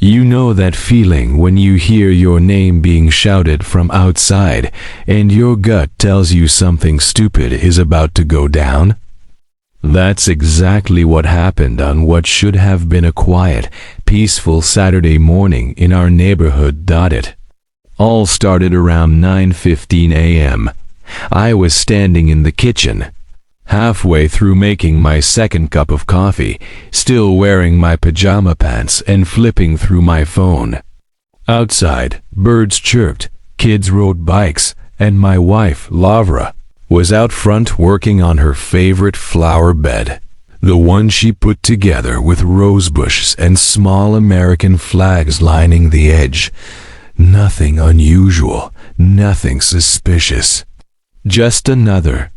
You know that feeling when you hear your name being shouted from outside and your gut tells you something stupid is about to go down? That's exactly what happened on what should have been a quiet, peaceful Saturday morning in our neighborhood. It all started around 9:15 a.m. I was standing in the kitchen, halfway through making my second cup of coffee, still wearing my pajama pants and flipping through my phone. Outside, birds chirped, kids rode bikes, and my wife, Lavra, was out front working on her favorite flower bed, the one she put together with rose bushes and small American flags lining the edge. Nothing unusual, nothing suspicious. Just another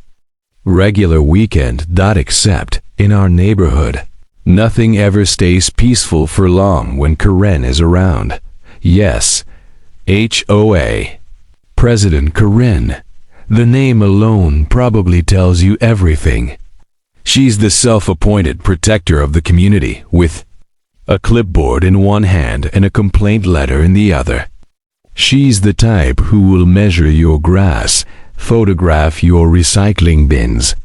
regular weekend. Except in our neighborhood, nothing ever stays peaceful for long when Karen is around. Yes, HOA. President Karen. The name alone probably tells you everything. She's the self-appointed protector of the community, with a clipboard in one hand and a complaint letter in the other. She's the type who will measure your grass, photograph your recycling bins,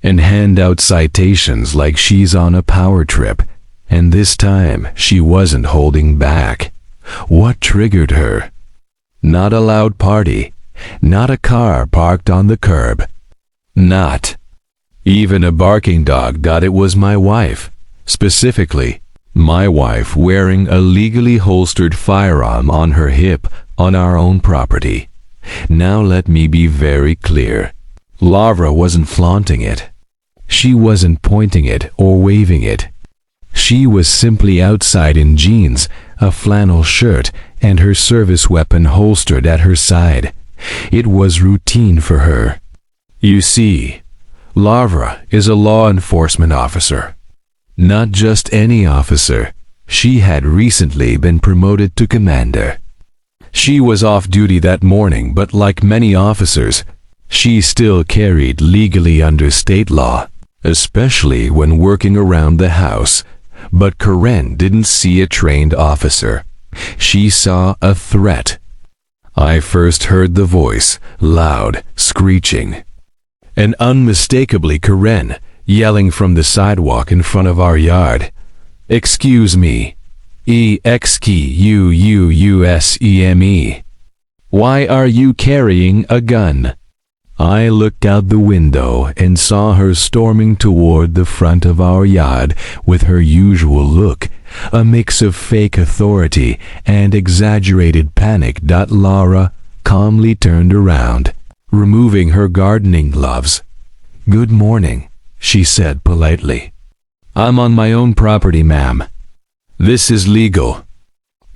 and hand out citations like she's on a power trip. And this time, she wasn't holding back. What triggered her? Not a loud party, not a car parked on the curb, not even a barking dog. It was my wife, specifically, my wife wearing a legally holstered firearm on her hip on our own property. Now let me be very clear. Lavra wasn't flaunting it. She wasn't pointing it or waving it. She was simply outside in jeans, a flannel shirt, and her service weapon holstered at her side. It was routine for her. You see, Lavra is a law enforcement officer. Not just any officer. She had recently been promoted to commander. She was off duty that morning, but like many officers, she still carried legally under state law, especially when working around the house. But Karen didn't see a trained officer. She saw a threat. I first heard the voice, loud, screeching, and unmistakably Karen, yelling from the sidewalk in front of our yard. "Excuse me. EXQUUUSEME. Why are you carrying a gun?" I looked out the window and saw her storming toward the front of our yard with her usual look, a mix of fake authority and exaggerated panic. Laura calmly turned around, removing her gardening gloves. "Good morning," she said politely. "I'm on my own property, ma'am. This is legal."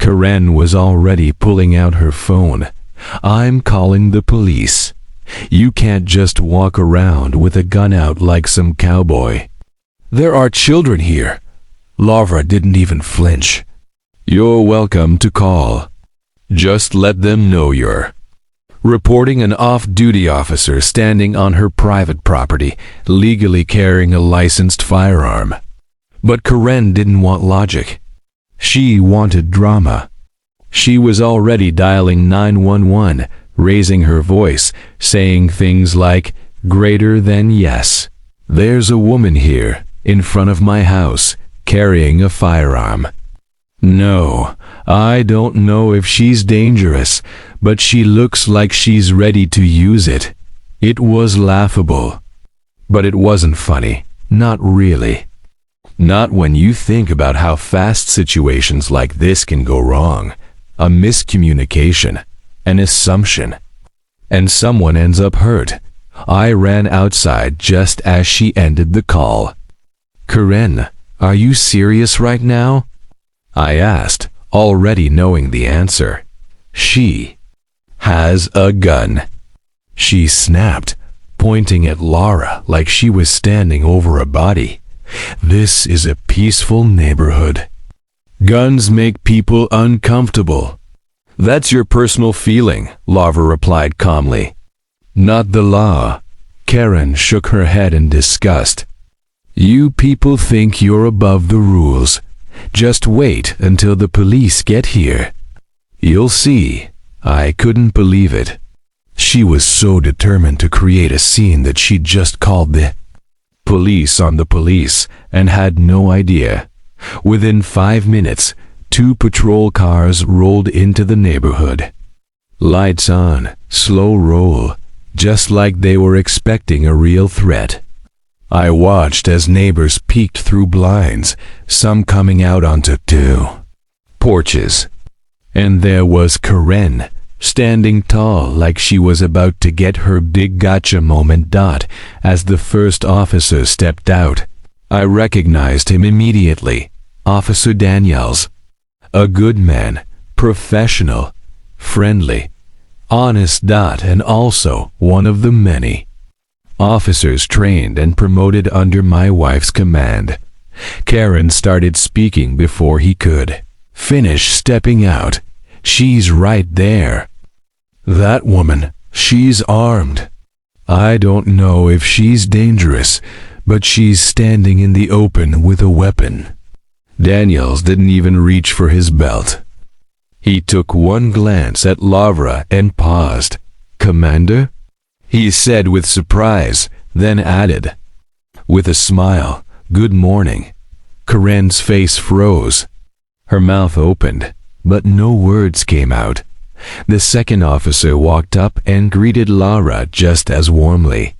Karen was already pulling out her phone. "I'm calling the police. You can't just walk around with a gun out like some cowboy. There are children here." Lavra didn't even flinch. "You're welcome to call. Just let them know you're reporting an off-duty officer standing on her private property, legally carrying a licensed firearm." But Karen didn't want logic. She wanted drama. She was already dialing 911, raising her voice, saying things like, "Greater than yes. There's a woman here, in front of my house, carrying a firearm. No, I don't know if she's dangerous, but she looks like she's ready to use it." It was laughable. But it wasn't funny. Not really. Not when you think about how fast situations like this can go wrong. A miscommunication, an assumption, and someone ends up hurt. I ran outside just as she ended the call. "Karen, are you serious right now?" I asked, already knowing the answer. "She has a gun," she snapped, pointing at Laura like she was standing over a body. "This is a peaceful neighborhood. Guns make people uncomfortable." "That's your personal feeling," Lavra replied calmly. "Not the law." Karen shook her head in disgust. "You people think you're above the rules. Just wait until the police get here. You'll see. I couldn't believe it. She was so determined to create a scene that she just called the police on the police and had no idea. Within 5 minutes, 2 patrol cars rolled into the neighborhood. Lights on, slow roll, just like they were expecting a real threat. I watched as neighbors peeked through blinds, some coming out onto 2 porches. And there was Karen, standing tall like she was about to get her big gotcha moment. As the first officer stepped out, I recognized him immediately. Officer Daniels. A good man, professional, friendly, honest. And also one of the many officers trained and promoted under my wife's command. Karen started speaking before he could finish stepping out. She's right there. That woman, she's armed. I don't know if she's dangerous, but she's standing in the open with a weapon. Daniels didn't even reach for his belt. He took one glance at Lavra and paused. "Commander?" he said with surprise, then added, with a smile, "Good morning." Karen's face froze. Her mouth opened, but no words came out. The second officer walked up and greeted Lara just as warmly.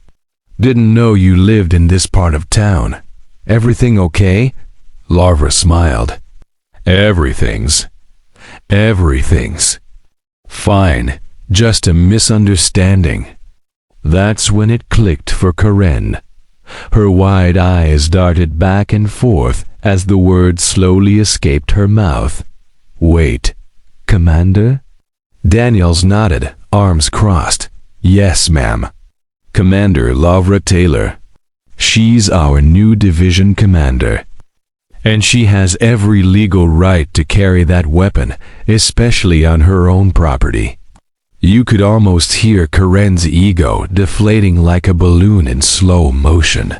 "Didn't know you lived in this part of town. Everything okay?" Lara smiled. Everything's fine, just a misunderstanding." That's when it clicked for Karen. Her wide eyes darted back and forth as the words slowly escaped her mouth. "Wait, Commander?" Daniels nodded, arms crossed. "Yes, ma'am. Commander Lavra Taylor. She's our new division commander. And she has every legal right to carry that weapon, especially on her own property." You could almost hear Karen's ego deflating like a balloon in slow motion.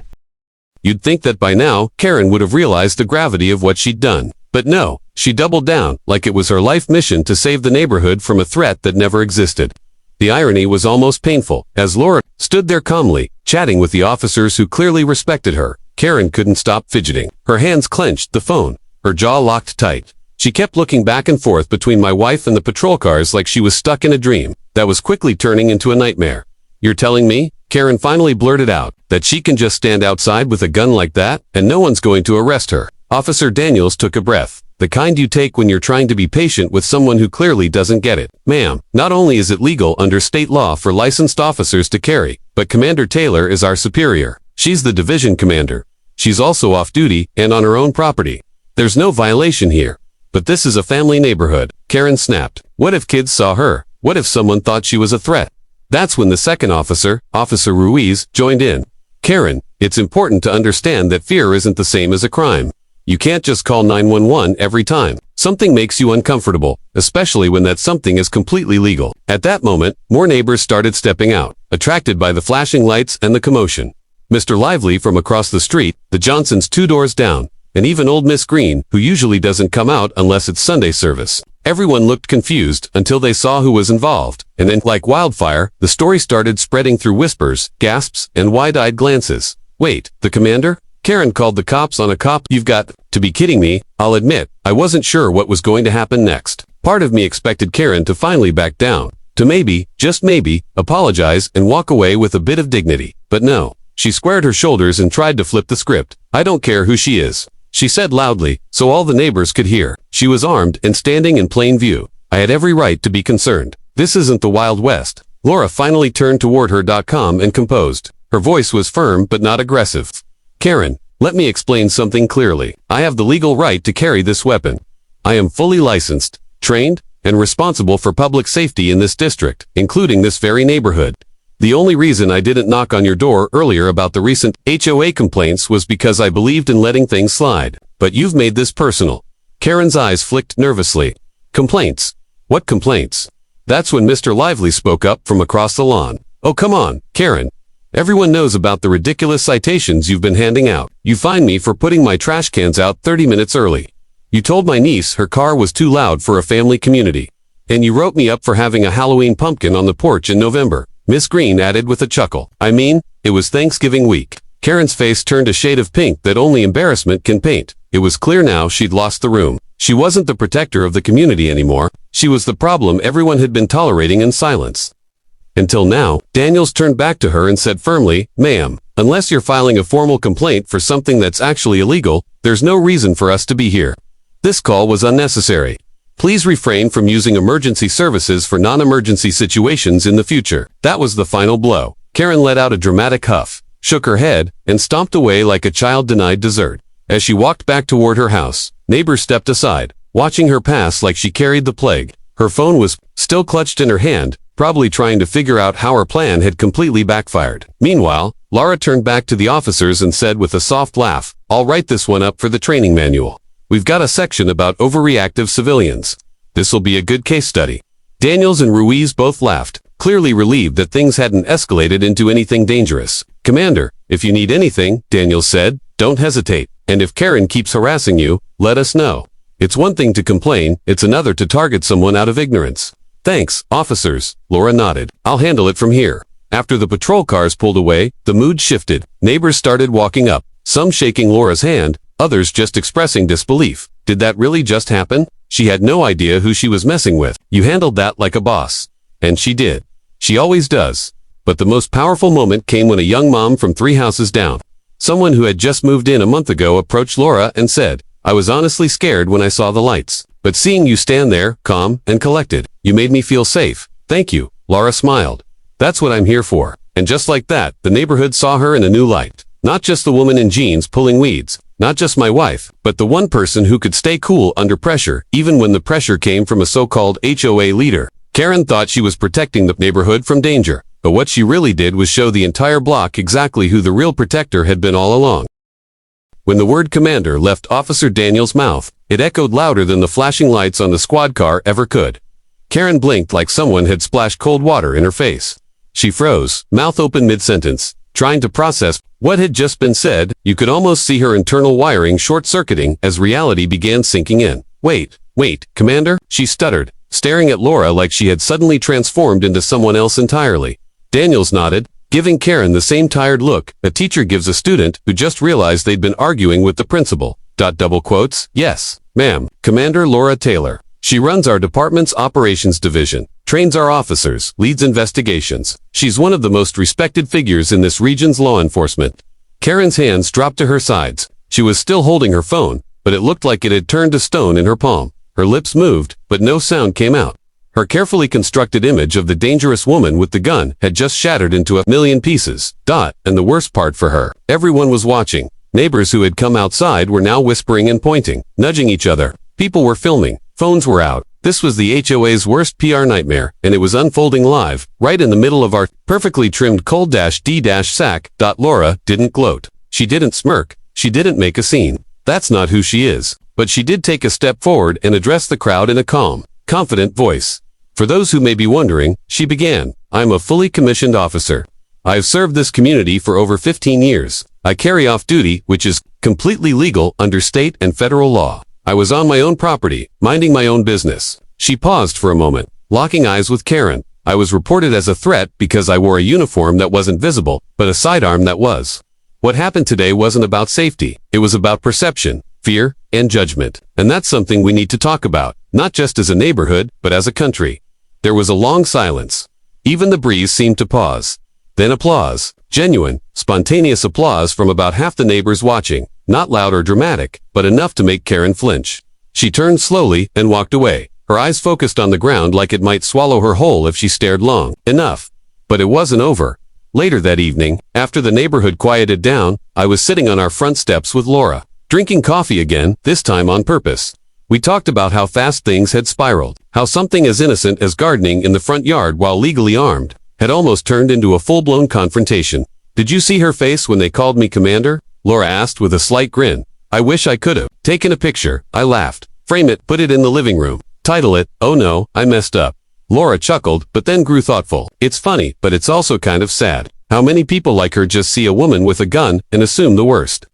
You'd think that by now, Karen would have realized the gravity of what she'd done. But no, she doubled down, like it was her life mission to save the neighborhood from a threat that never existed. The irony was almost painful. As Laura stood there calmly, chatting with the officers who clearly respected her, Karen couldn't stop fidgeting. Her hands clenched the phone, her jaw locked tight. She kept looking back and forth between my wife and the patrol cars like she was stuck in a dream that was quickly turning into a nightmare. "You're telling me," Karen finally blurted out, "that she can just stand outside with a gun like that, and no one's going to arrest her?" Officer Daniels took a breath, the kind you take when you're trying to be patient with someone who clearly doesn't get it. "Ma'am, not only is it legal under state law for licensed officers to carry, but Commander Taylor is our superior. She's the division commander. She's also off duty and on her own property. There's no violation here." "But this is a family neighborhood," Karen snapped. "What if kids saw her? What if someone thought she was a threat?" That's when the second officer, Officer Ruiz, joined in. "Karen, it's important to understand that fear isn't the same as a crime. You can't just call 911 every time something makes you uncomfortable, especially when that something is completely legal." At that moment, more neighbors started stepping out, attracted by the flashing lights and the commotion. Mr. Lively from across the street, the Johnsons 2 doors down, and even old Miss Green, who usually doesn't come out unless it's Sunday service. Everyone looked confused until they saw who was involved, and then, like wildfire, the story started spreading through whispers, gasps, and wide-eyed glances. "Wait, the commander? Karen called the cops on a cop? You've got to be kidding me." I'll admit, I wasn't sure what was going to happen next. Part of me expected Karen to finally back down, to maybe, just maybe, apologize and walk away with a bit of dignity. But no, she squared her shoulders and tried to flip the script. "I don't care who she is," she said loudly, so all the neighbors could hear. She was armed and standing in plain view. I had every right to be concerned. This isn't the Wild West. Laura finally turned toward her calm and composed. Her voice was firm but not aggressive. "Karen, let me explain something clearly. I have the legal right to carry this weapon. I am fully licensed, trained, and responsible for public safety in this district, including this very neighborhood. The only reason I didn't knock on your door earlier about the recent HOA complaints was because I believed in letting things slide. But you've made this personal." Karen's eyes flicked nervously. "Complaints? What complaints?" That's when Mr. Lively spoke up from across the lawn. "Oh, come on, Karen. Everyone knows about the ridiculous citations you've been handing out. You fined me for putting my trash cans out 30 minutes early. You told my niece her car was too loud for a family community. And you wrote me up for having a Halloween pumpkin on the porch in November, Miss Green added with a chuckle. I mean, it was Thanksgiving week. Karen's face turned a shade of pink that only embarrassment can paint. It was clear now she'd lost the room. She wasn't the protector of the community anymore. She was the problem everyone had been tolerating in silence. Until now, Daniels turned back to her and said firmly, "Ma'am, unless you're filing a formal complaint for something that's actually illegal, there's no reason for us to be here. This call was unnecessary. Please refrain from using emergency services for non-emergency situations in the future." That was the final blow. Karen let out a dramatic huff, shook her head, and stomped away like a child denied dessert. As she walked back toward her house, neighbors stepped aside, watching her pass like she carried the plague. Her phone was still clutched in her hand, probably trying to figure out how her plan had completely backfired. Meanwhile, Laura turned back to the officers and said with a soft laugh, "I'll write this one up for the training manual. We've got a section about overreactive civilians. This'll be a good case study." Daniels and Ruiz both laughed, clearly relieved that things hadn't escalated into anything dangerous. "Commander, if you need anything," Daniels said, "don't hesitate. And if Karen keeps harassing you, let us know. It's one thing to complain, it's another to target someone out of ignorance." "Thanks, officers," Laura nodded. "I'll handle it from here." After the patrol cars pulled away, the mood shifted. Neighbors started walking up, some shaking Laura's hand, others just expressing disbelief. Did that really just happen? She had no idea who she was messing with. You handled that like a boss. And she did. She always does. But the most powerful moment came when a young mom from 3 houses down, someone who had just moved in a month ago, approached Laura and said, "I was honestly scared when I saw the lights. But seeing you stand there, calm and collected, you made me feel safe. Thank you." Laura smiled. "That's what I'm here for." And just like that, the neighborhood saw her in a new light. Not just the woman in jeans pulling weeds, not just my wife, but the one person who could stay cool under pressure, even when the pressure came from a so-called HOA leader. Karen thought she was protecting the neighborhood from danger, but what she really did was show the entire block exactly who the real protector had been all along. When the word commander left Officer Daniels' mouth, it echoed louder than the flashing lights on the squad car ever could. Karen blinked like someone had splashed cold water in her face. She froze, mouth open mid-sentence, trying to process what had just been said. You could almost see her internal wiring short-circuiting as reality began sinking in. Wait, Commander?" she stuttered, staring at Laura like she had suddenly transformed into someone else entirely. Daniels nodded, giving Karen the same tired look a teacher gives a student who just realized they'd been arguing with the principal. Double quotes, "Yes, ma'am, Commander Laura Taylor. She runs our department's operations division, trains our officers, leads investigations. She's one of the most respected figures in this region's law enforcement." Karen's hands dropped to her sides. She was still holding her phone, but it looked like it had turned to stone in her palm. Her lips moved, but no sound came out. Her carefully constructed image of the dangerous woman with the gun had just shattered into a million pieces. And the worst part for her, everyone was watching. Neighbors who had come outside were now whispering and pointing, nudging each other. People were filming. Phones were out. This was the HOA's worst PR nightmare, and it was unfolding live, right in the middle of our perfectly trimmed cold-d-sack. Laura didn't gloat. She didn't smirk. She didn't make a scene. That's not who she is. But she did take a step forward and address the crowd in a calm, confident voice. For those who may be wondering, she began, "I'm a fully commissioned officer. I've served this community for over 15 years. I carry off duty, which is completely legal under state and federal law. I was on my own property, minding my own business." She paused for a moment, locking eyes with Karen. "I was reported as a threat because I wore a uniform that wasn't visible, but a sidearm that was. What happened today wasn't about safety. It was about perception, fear, and judgment. And that's something we need to talk about, not just as a neighborhood, but as a country." There was a long silence. Even the breeze seemed to pause. Then applause. Genuine, spontaneous applause from about half the neighbors watching. Not loud or dramatic, but enough to make Karen flinch. She turned slowly and walked away, her eyes focused on the ground like it might swallow her whole if she stared long enough. But it wasn't over. Later that evening, after the neighborhood quieted down, I was sitting on our front steps with Laura, drinking coffee again, this time on purpose. We talked about how fast things had spiraled, how something as innocent as gardening in the front yard while legally armed had almost turned into a full-blown confrontation. "Did you see her face when they called me commander?" Laura asked with a slight grin. "I wish I could have taken a picture," I laughed. "Frame it, put it in the living room. Title it, 'Oh no, I messed up.'" Laura chuckled, but then grew thoughtful. "It's funny, but it's also kind of sad. How many people like her just see a woman with a gun and assume the worst.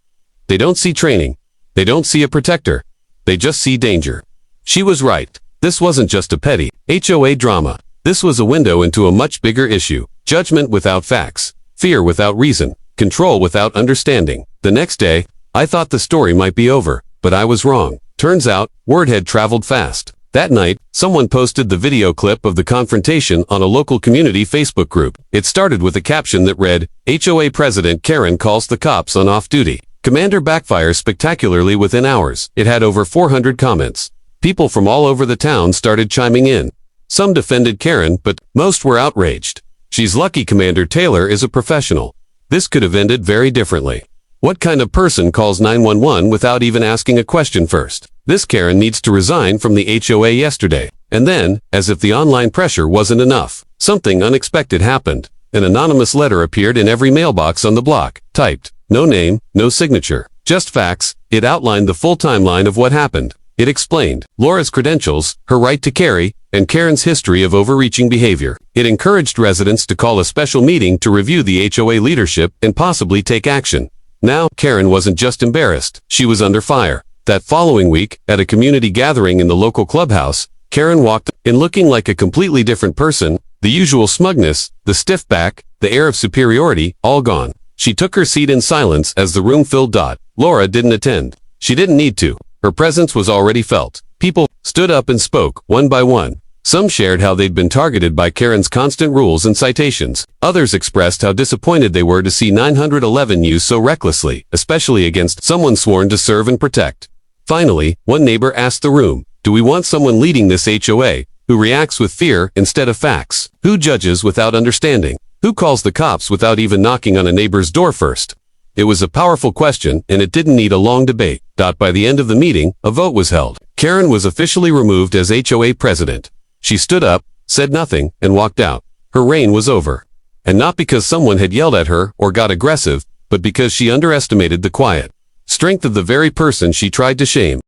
They don't see training. They don't see a protector. they just see danger. She was right. This wasn't just a petty HOA drama. This was a window into a much bigger issue. Judgment without facts. Fear without reason. Control without understanding. The next day, I thought the story might be over, but I was wrong. Turns out, word had traveled fast. That night, someone posted the video clip of the confrontation on a local community Facebook group. It started with a caption that read, HOA President Karen calls the cops on off-duty. Commander backfires spectacularly within hours. It had over 400 comments. People from all over the town started chiming in. Some defended Karen, but most were outraged. She's lucky Commander Taylor is a professional. This could have ended very differently. What kind of person calls 911 without even asking a question first? This Karen needs to resign from the HOA yesterday. And then, as if the online pressure wasn't enough, something unexpected happened. An anonymous letter appeared in every mailbox on the block, typed. No name, no signature, just facts. It outlined the full timeline of what happened. It explained Laura's credentials, her right to carry, and Karen's history of overreaching behavior. It encouraged residents to call a special meeting to review the HOA leadership and possibly take action. Now, Karen wasn't just embarrassed, she was under fire. That following week, at a community gathering in the local clubhouse, Karen walked in looking like a completely different person, the usual smugness, the stiff back, the air of superiority, all gone. She took her seat in silence as the room filled. Laura didn't attend. She didn't need to. Her presence was already felt. People stood up and spoke, one by one. Some shared how they'd been targeted by Karen's constant rules and citations. Others expressed how disappointed they were to see 911 used so recklessly, especially against someone sworn to serve and protect. Finally, one neighbor asked the room, do we want someone leading this HOA who reacts with fear instead of facts? Who judges without understanding? Who calls the cops without even knocking on a neighbor's door first? It was a powerful question, and it didn't need a long debate. By the end of the meeting, a vote was held. Karen was officially removed as HOA president. She stood up, said nothing, and walked out. Her reign was over. And not because someone had yelled at her or got aggressive, but because she underestimated the quiet strength of the very person she tried to shame.